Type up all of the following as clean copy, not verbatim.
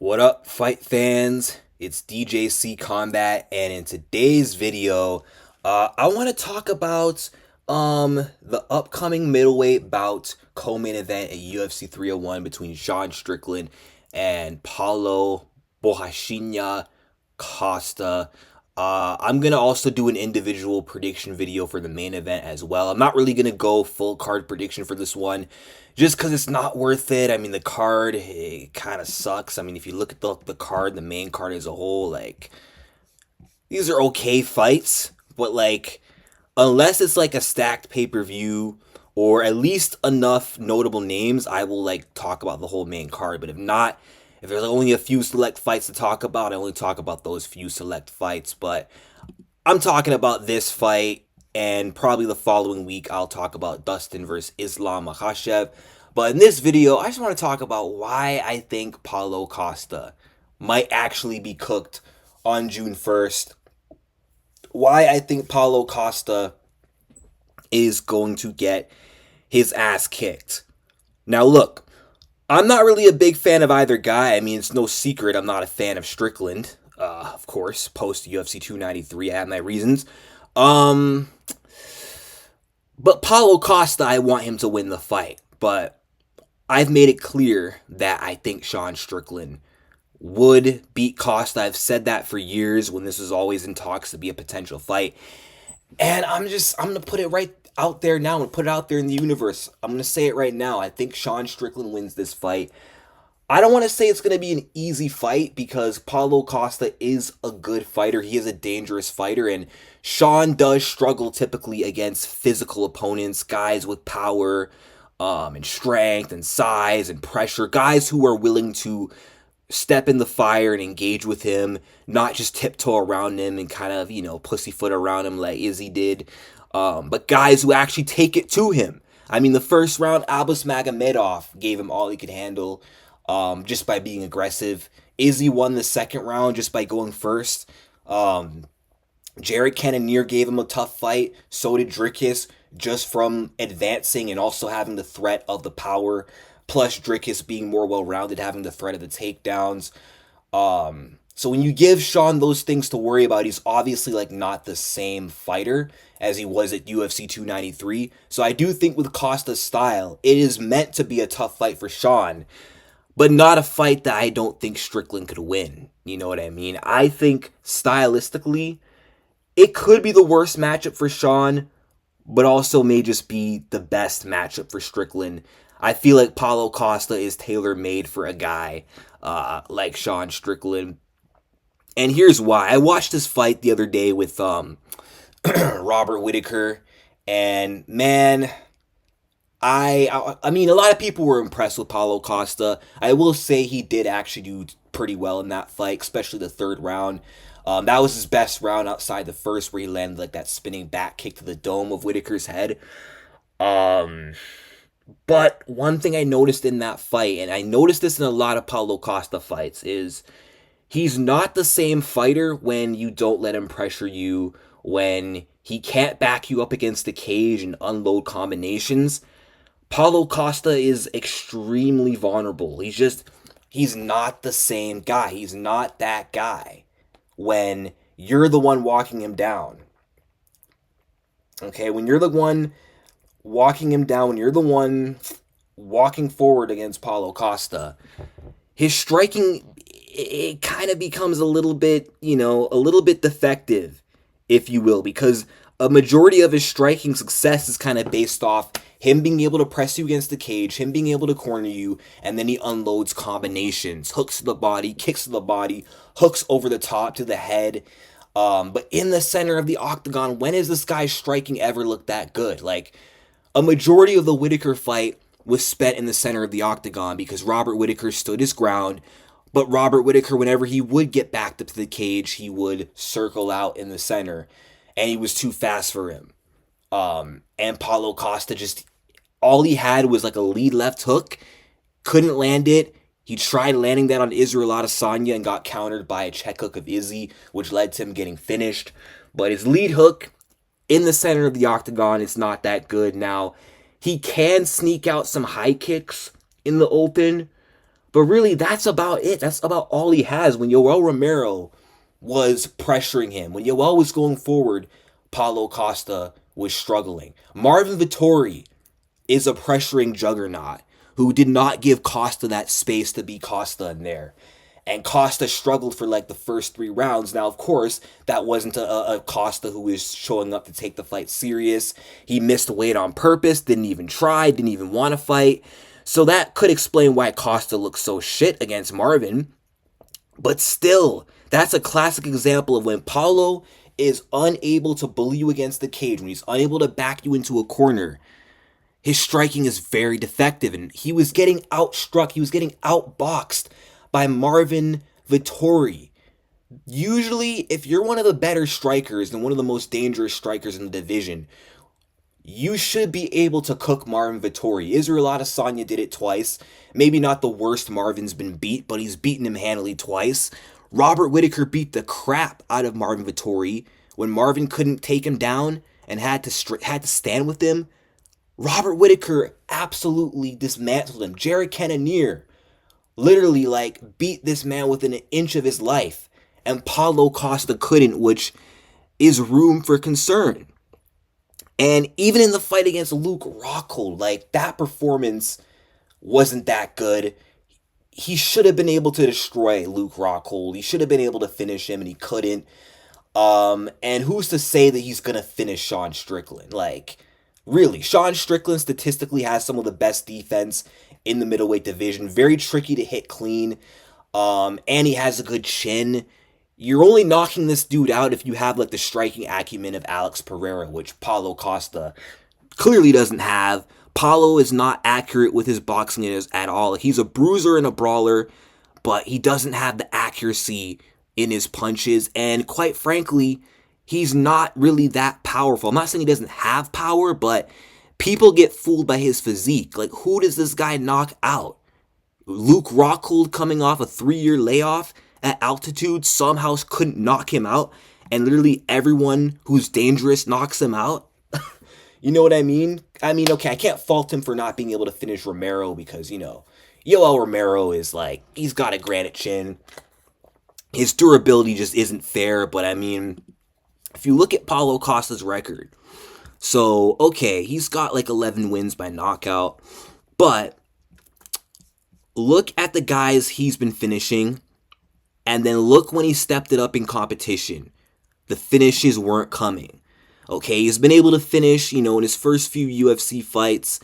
What up, fight fans? It's DJC Combat, and in today's video, I want to talk about the upcoming middleweight bout co-main event at UFC 301 between Sean Strickland and Paulo Costa. I'm gonna also do an individual prediction video for the main event as well. I'm not really gonna go full card prediction for this one, just because it's not worth it. I mean, the card it kind of sucks. I mean, if you look at the card, the main card as a whole, like these are okay fights, but like unless it's like a stacked pay per view or at least enough notable names, I will like talk about the whole main card. But if not, if there's only a few select fights to talk about, I only talk about those few select fights. But I'm talking about this fight, and probably the following week I'll talk about Dustin versus Islam Makhachev. But in this video, I just want to talk about why I think Paulo Costa might actually be cooked on June 1st. Why I think Paulo Costa is going to get his ass kicked. Now, look, I'm not really a big fan of either guy. I mean, it's no secret I'm not a fan of Strickland. Of course, post UFC 293, I have my reasons. But Paulo Costa, I want him to win the fight. But I've made it clear that I think Sean Strickland would beat Costa. I've said that for years when this was always in talks to be a potential fight. And I'm going to put it right out there now. I'm going to put it out there in the universe. I'm going to say it right now. I think Sean Strickland wins this fight. I don't want to say it's going to be an easy fight because Paulo Costa is a good fighter. He is a dangerous fighter, and Sean does struggle typically against physical opponents, guys with power and strength and size and pressure, guys who are willing to step in the fire and engage with him, not just tiptoe around him and kind of, pussyfoot around him like Izzy did, but guys who actually take it to him. I mean, the first round, Abus Magomedov gave him all he could handle. Just by being aggressive. Izzy won the second round just by going first. Jared Cannonier gave him a tough fight. So did Dricus, just from advancing and also having the threat of the power. Plus Dricus being more well-rounded, having the threat of the takedowns. So when you give Sean those things to worry about, he's obviously like not the same fighter as he was at UFC 293. So I do think with Costa's style, it is meant to be a tough fight for Sean, but not a fight that I don't think Strickland could win. You know what I mean? I think stylistically, it could be the worst matchup for Sean, but also may just be the best matchup for Strickland. I feel like Paulo Costa is tailor-made for a guy like Sean Strickland. And here's why. I watched this fight the other day with Robert Whittaker, and man, I mean, a lot of people were impressed with Paulo Costa. I will say he did actually do pretty well in that fight, especially the third round. That was his best round outside the first, where he landed like that spinning back kick to the dome of Whittaker's head. But one thing I noticed in that fight, and I noticed this in a lot of Paulo Costa fights, is he's not the same fighter when you don't let him pressure you, when he can't back you up against the cage and unload combinations. Paulo Costa is extremely vulnerable. He's not the same guy. He's not that guy when you're the one walking him down. Okay, when you're the one walking him down, when you're the one walking forward against Paulo Costa, his striking, it kind of becomes a little bit defective, if you will, because a majority of his striking success is kind of based off him being able to press you against the cage, him being able to corner you, and then he unloads combinations, hooks to the body, kicks to the body, hooks over the top to the head. But in the center of the octagon, when has this guy's striking ever looked that good? Like, a majority of the Whittaker fight was spent in the center of the octagon because Robert Whittaker stood his ground. But Robert Whittaker, whenever he would get backed up to the cage, he would circle out in the center, and he was too fast for him. And Paulo Costa all he had was like a lead left hook, couldn't land it. He tried landing that on Israel Adesanya and got countered by a check hook of Izzy, which led to him getting finished. But his lead hook in the center of the octagon is not that good. Now, he can sneak out some high kicks in the open, But really, that's about it. That's about all he has. When Yoel Romero was pressuring him, when Yoel was going forward, Paulo Costa was struggling. Marvin Vettori is a pressuring juggernaut who did not give Costa that space to be Costa in there. And Costa struggled for like the first 3 rounds. Now, of course, that wasn't a Costa who was showing up to take the fight serious. He missed weight on purpose, didn't even try, didn't even want to fight. So that could explain why Costa looks so shit against Marvin. But still, that's a classic example of when Paulo is unable to bully you against the cage, when he's unable to back you into a corner. His striking is very defective, and he was getting outstruck, he was getting outboxed by Marvin Vettori. Usually, if you're one of the better strikers and one of the most dangerous strikers in the division, you should be able to cook Marvin Vettori. Israel Adesanya did it twice. Maybe not the worst Marvin's been beat, but he's beaten him handily twice. Robert Whittaker beat the crap out of Marvin Vettori when Marvin couldn't take him down and had to stand with him. Robert Whittaker absolutely dismantled him. Jared Cannonier literally like beat this man within an inch of his life, and Paulo Costa couldn't, which is room for concern. And even in the fight against Luke Rockhold, like that performance wasn't that good. He should have been able to destroy Luke Rockhold. He should have been able to finish him, and he couldn't. And who's to say that he's gonna finish Sean Strickland? Like, really, Sean Strickland statistically has some of the best defense in the middleweight division. Very tricky to hit clean. And he has a good chin. You're only knocking this dude out if you have like the striking acumen of Alex Pereira, which Paulo Costa clearly doesn't have. Paulo is not accurate with his boxing at all. He's a bruiser and a brawler, but he doesn't have the accuracy in his punches. And quite frankly, he's not really that powerful. I'm not saying he doesn't have power, but people get fooled by his physique. Like, who does this guy knock out? Luke Rockhold, coming off a 3-year layoff at altitude, somehow couldn't knock him out, and literally everyone who's dangerous knocks him out. You know what I mean? I mean, okay, I can't fault him for not being able to finish Romero because, you know, Yoel Romero is like, he's got a granite chin. His durability just isn't fair, but I mean, if you look at Paulo Costa's record, so, okay, he's got like 11 wins by knockout, but look at the guys he's been finishing, and then look when he stepped it up in competition. The finishes weren't coming. Okay, he's been able to finish, you know, in his first few UFC fights,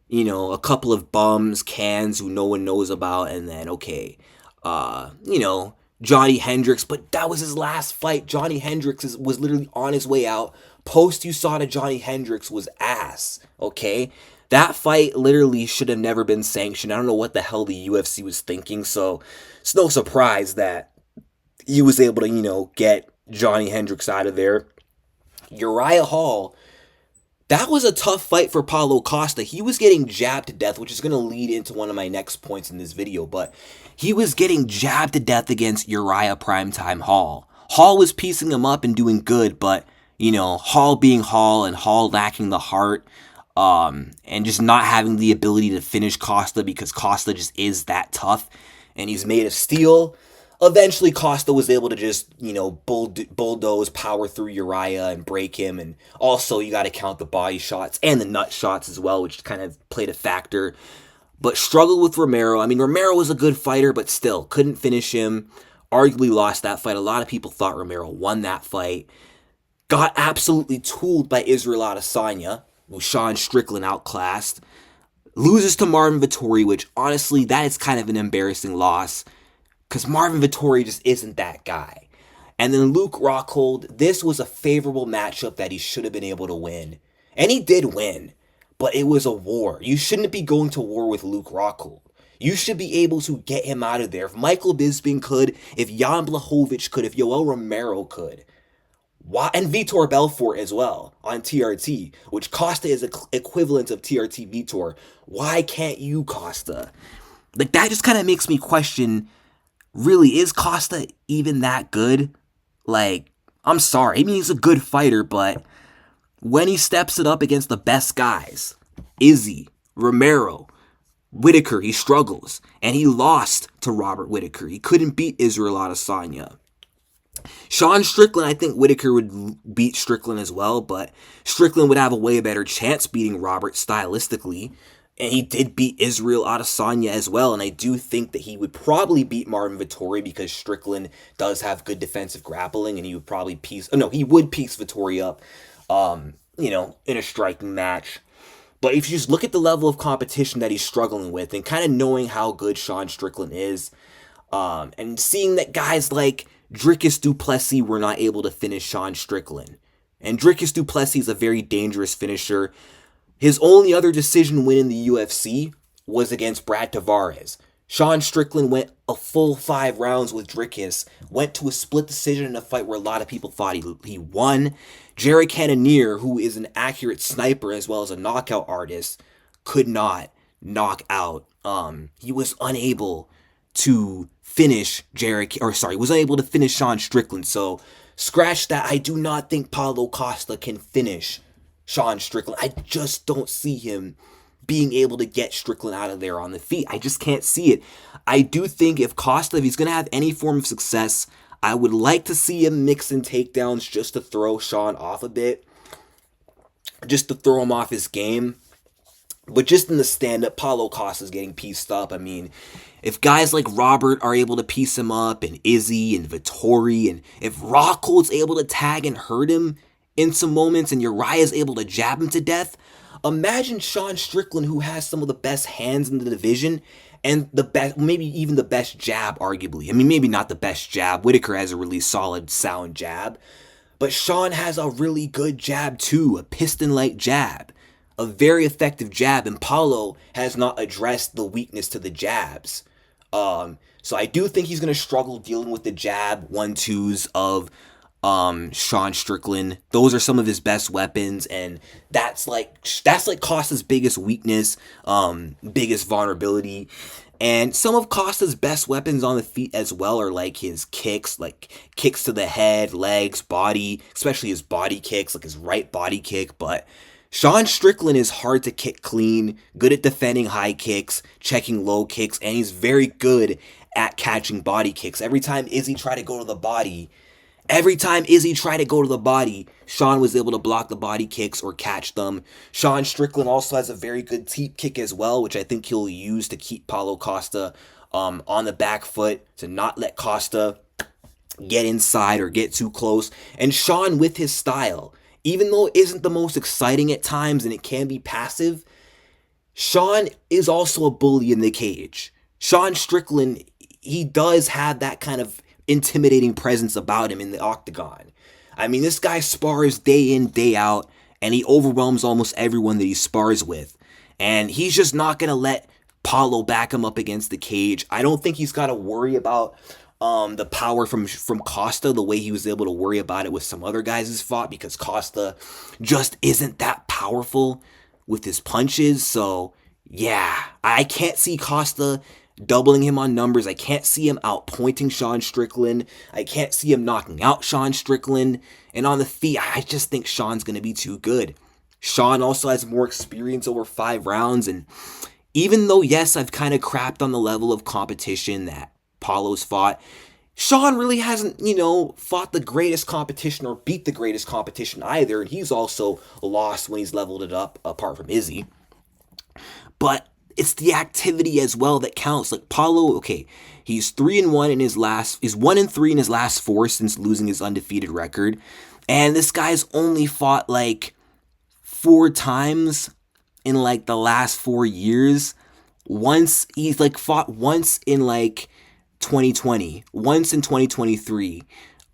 you know, a couple of bums, cans who no one knows about, and then, okay, you know, Johnny Hendricks, but that was his last fight. Johnny Hendricks was literally on his way out. Post USADA Johnny Hendricks was ass, okay? That fight literally should have never been sanctioned. I don't know what the hell the UFC was thinking, so it's no surprise that he was able to, you know, get Johnny Hendricks out of there. Uriah Hall, that was a tough fight for Paulo Costa. He was getting jabbed to death, which is going to lead into one of my next points in this video, but he was getting jabbed to death against Uriah Primetime Hall. Hall was piecing him up and doing good, but, you know, Hall being Hall and Hall lacking the heart, and just not having the ability to finish Costa because Costa just is that tough, and he's made of steel. Eventually, Costa was able to just, you know, bulldoze, power through Uriah and break him. And also, you got to count the body shots and the nut shots as well, which kind of played a factor. But struggled with Romero. I mean, Romero was a good fighter, but still, couldn't finish him. Arguably lost that fight. A lot of people thought Romero won that fight. Got absolutely tooled by Israel Adesanya, who Sean Strickland outclassed. Loses to Marvin Vettori, which honestly, that is kind of an embarrassing loss, because Marvin Vettori just isn't that guy. And then Luke Rockhold, this was a favorable matchup that he should have been able to win. And he did win, but it was a war. You shouldn't be going to war with Luke Rockhold. You should be able to get him out of there. If Michael Bisping could, if Jan Blachowicz could, if Yoel Romero could. Why? And Vitor Belfort as well on TRT, which Costa is equivalent of TRT Vitor. Why can't you, Costa? Like, that just kind of makes me question, really, is Costa even that good? Like, I'm sorry. I mean, he's a good fighter, but when he steps it up against the best guys, Izzy, Romero, Whitaker, he struggles, and he lost to Robert Whitaker. He couldn't beat Israel Adesanya. Sean Strickland, I think Whitaker would beat Strickland as well, but Strickland would have a way better chance beating Robert stylistically. And he did beat Israel Adesanya as well, and I do think that he would probably beat Marvin Vettori because Strickland does have good defensive grappling, and he would probably piece Vettori up, in a striking match. But if you just look at the level of competition that he's struggling with, and kind of knowing how good Sean Strickland is, and seeing that guys like Dricus du Plessis were not able to finish Sean Strickland, and Dricus du Plessis is a very dangerous finisher. His only other decision win in the UFC was against Brad Tavares. Sean Strickland went a full 5 rounds with Dricus, went to a split decision in a fight where a lot of people thought he won. Jared Cannonier, who is an accurate sniper as well as a knockout artist, could not knock out. He was unable to finish was unable to finish Sean Strickland. So scratch that. I do not think Paulo Costa can finish Sean Strickland. I just don't see him being able to get Strickland out of there on the feet. I just can't see it. I do think if he's going to have any form of success, I would like to see him mix in takedowns just to throw Sean off a bit, just to throw him off his game. But just in the stand-up, Paulo Costa's getting pieced up. I mean, if guys like Robert are able to piece him up, and Izzy and Vettori, and if Rockhold's able to tag and hurt him in some moments, and Uriah's able to jab him to death, imagine Sean Strickland, who has some of the best hands in the division, and the best, maybe even the best jab, arguably. I mean, maybe not the best jab. Whitaker has a really solid, sound jab. But Sean has a really good jab, too. A piston-like jab. A very effective jab. And Paulo has not addressed the weakness to the jabs. So I do think he's going to struggle dealing with the jab 1-2s of Sean Strickland. Those are some of his best weapons, and that's like Costa's biggest weakness, biggest vulnerability. And some of Costa's best weapons on the feet as well are like his kicks, like kicks to the head, legs, body, especially his body kicks, like his right body kick. But Sean Strickland is hard to kick clean, good at defending high kicks, checking low kicks, and he's very good at catching body kicks. Every time Izzy tried to go to the body, Sean was able to block the body kicks or catch them. Sean Strickland also has a very good teep kick as well, which I think he'll use to keep Paulo Costa on the back foot, to not let Costa get inside or get too close. And Sean, with his style, even though it isn't the most exciting at times and it can be passive, Sean is also a bully in the cage. Sean Strickland, he does have that kind of intimidating presence about him in the octagon. I mean, this guy spars day in, day out, and he overwhelms almost everyone that he spars with. And he's just not going to let Paulo back him up against the cage. I don't think he's got to worry about the power from Costa the way he was able to worry about it with some other guys he's fought, because Costa just isn't that powerful with his punches. So, yeah, I can't see Costa doubling him on numbers. I can't see him outpointing Sean Strickland. I can't see him knocking out Sean Strickland. And on the feet, I just think Sean's going to be too good. Sean also has more experience over 5 rounds. And even though, yes, I've kind of crapped on the level of competition that Paulo's fought, Sean really hasn't, fought the greatest competition or beat the greatest competition either. And he's also lost when he's leveled it up, apart from Izzy. But it's the activity as well that counts. Like Paulo, okay, he's 3-1 in his last, he's 1-3 in his last 4 since losing his undefeated record. And this guy's only fought like 4 times in like the last 4 years. Once, he's like fought once in like 2020, once in 2023,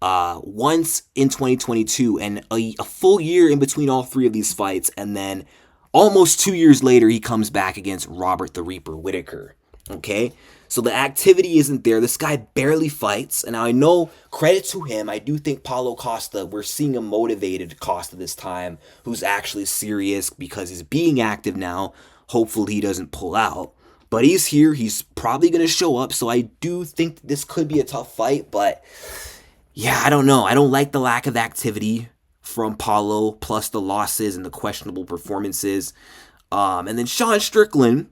once in 2022, and a full year in between all 3 of these fights. And then almost 2 years later, he comes back against Robert the Reaper Whitaker. Okay? So the activity isn't there. This guy barely fights. And I know, credit to him, I do think Paulo Costa, we're seeing a motivated Costa this time, who's actually serious because he's being active now. Hopefully he doesn't pull out. But he's here. He's probably going to show up. So I do think this could be a tough fight. But yeah, I don't know. I don't like the lack of activity from Paulo, plus the losses and the questionable performances. And then Sean Strickland,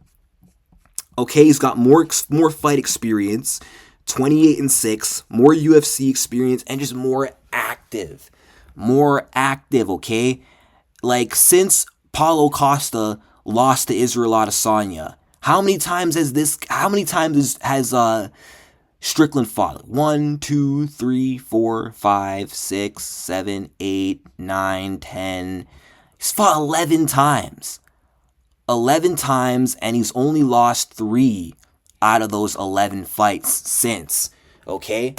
Okay, he's got more fight experience, 28-6, more UFC experience, and just more active. More active, okay? Like, since Paulo Costa lost to Israel Adesanya, how many times has Strickland fought? 1, 2, 3, 4, 5, 6, 7, 8, 9, 10. He's fought 11 times. 11 times, and he's only lost 3 out of those 11 fights since. Okay?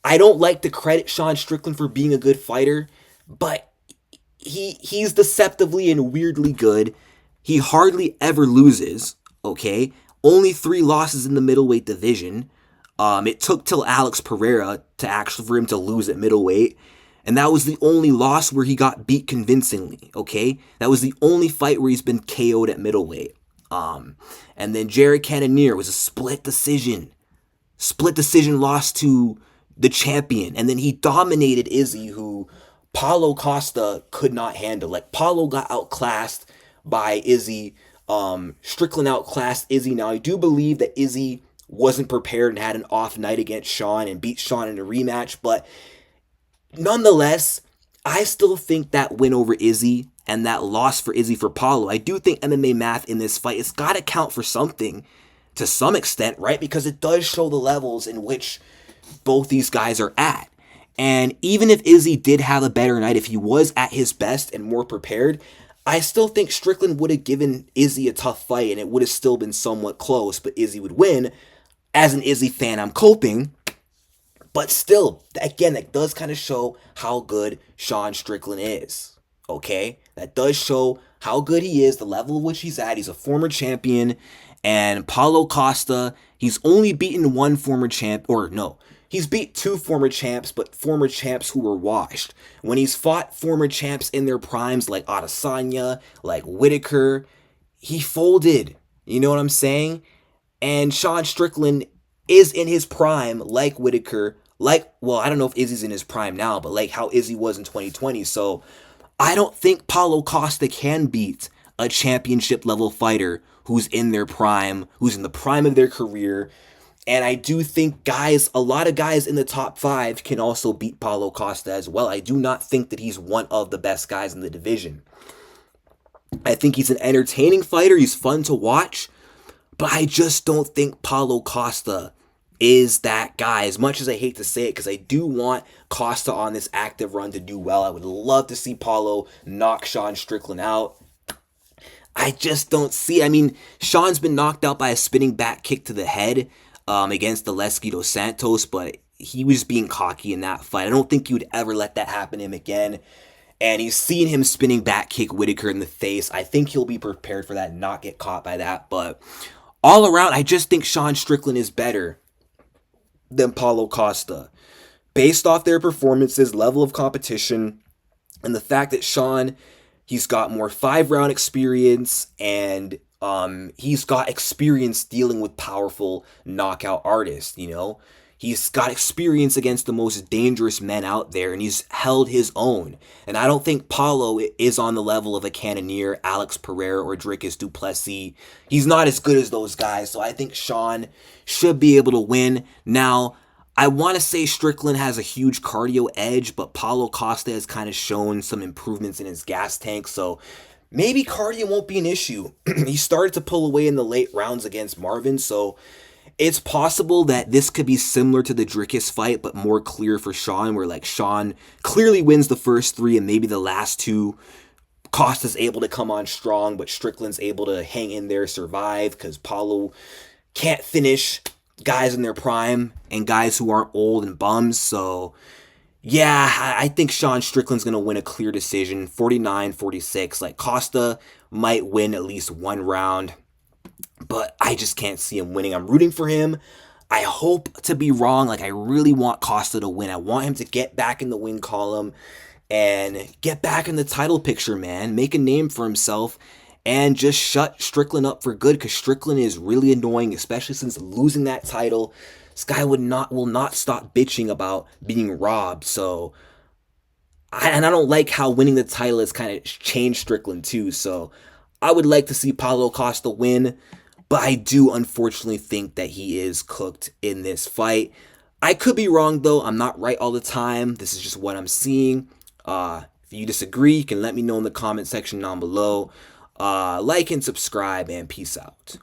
I don't like to credit Sean Strickland for being a good fighter, but he's deceptively and weirdly good. He hardly ever loses, okay? Only 3 losses in the middleweight division. It took till Alex Pereira for him to lose at middleweight. And that was the only loss where he got beat convincingly, okay? That was the only fight where he's been KO'd at middleweight. And then Jared Cannonier was a split decision. Split decision loss to the champion. And then he dominated Izzy, who Paulo Costa could not handle. Like, Paulo got outclassed by Izzy. Strickland outclassed Izzy. Now, I do believe that Izzy wasn't prepared and had an off night against Sean and beat Sean in a rematch, but nonetheless, I still think that win over Izzy and that loss for Izzy for Paulo, I do think MMA math in this fight, it's got to count for something to some extent, right? Because it does show the levels in which both these guys are at. And even if Izzy did have a better night, if he was at his best and more prepared, I still think Strickland would have given Izzy a tough fight and it would have still been somewhat close, but Izzy would win. As an Izzy fan, I'm coping. But still, again, that does kind of show how good Sean Strickland is. Okay? That does show how good he is, the level of which he's at. He's a former champion. And Paulo Costa, he's only beaten one former champ, or no, he's beat 2 former champs, but former champs who were washed. When he's fought former champs in their primes like Adesanya, like Whitaker, he folded. You know what I'm saying? And Sean Strickland is in his prime, like Whitaker, I don't know if Izzy's in his prime now, but like how Izzy was in 2020. So I don't think Paulo Costa can beat a championship level fighter who's in their prime, who's in the prime of their career. And I do think a lot of guys in the top 5 can also beat Paulo Costa as well. I do not think that he's one of the best guys in the division. I think he's an entertaining fighter. He's fun to watch. But I just don't think Paulo Costa is that guy, as much as I hate to say it, because I do want Costa on this active run to do well. I would love to see Paulo knock Sean Strickland out. I just don't see. I mean, Sean's been knocked out by a spinning back kick to the head against Aleski dos Santos, but he was being cocky in that fight. I don't think he would ever let that happen to him again. And he's seen him spinning back kick Whitaker in the face. I think he'll be prepared for that and not get caught by that. But all around, I just think Sean Strickland is better than Paulo Costa. Based off their performances, level of competition, and the fact that Sean, he's got more 5-round experience, and he's got experience dealing with powerful knockout artists, you know? He's got experience against the most dangerous men out there, and he's held his own. And I don't think Paulo is on the level of a Cannonier, Alex Pereira, or Dricus du Plessis. He's not as good as those guys, so I think Sean should be able to win. Now, I want to say Strickland has a huge cardio edge, but Paulo Costa has kind of shown some improvements in his gas tank, so maybe cardio won't be an issue. He started to pull away in the late rounds against Marvin, so it's possible that this could be similar to the Dricus fight, but more clear for Sean, where like Sean clearly wins the first 3 and maybe the last 2. Costa's able to come on strong, but Strickland's able to hang in there, survive, because Paulo can't finish guys in their prime and guys who aren't old and bums. So yeah, I think Sean Strickland's going to win a clear decision, 49-46. Like, Costa might win at least 1 round, but I just can't see him winning. I'm rooting for him. I hope to be wrong. Like, I really want Costa to win. I want him to get back in the win column and get back in the title picture, man. Make a name for himself and just shut Strickland up for good, because Strickland is really annoying, especially since losing that title. This guy will not stop bitching about being robbed. So, I don't like how winning the title has kind of changed Strickland too. So, I would like to see Paulo Costa win. But I do unfortunately think that he is cooked in this fight. I could be wrong though. I'm not right all the time. This is just what I'm seeing. If you disagree, you can let me know in the comment section down below. Like and subscribe, and peace out.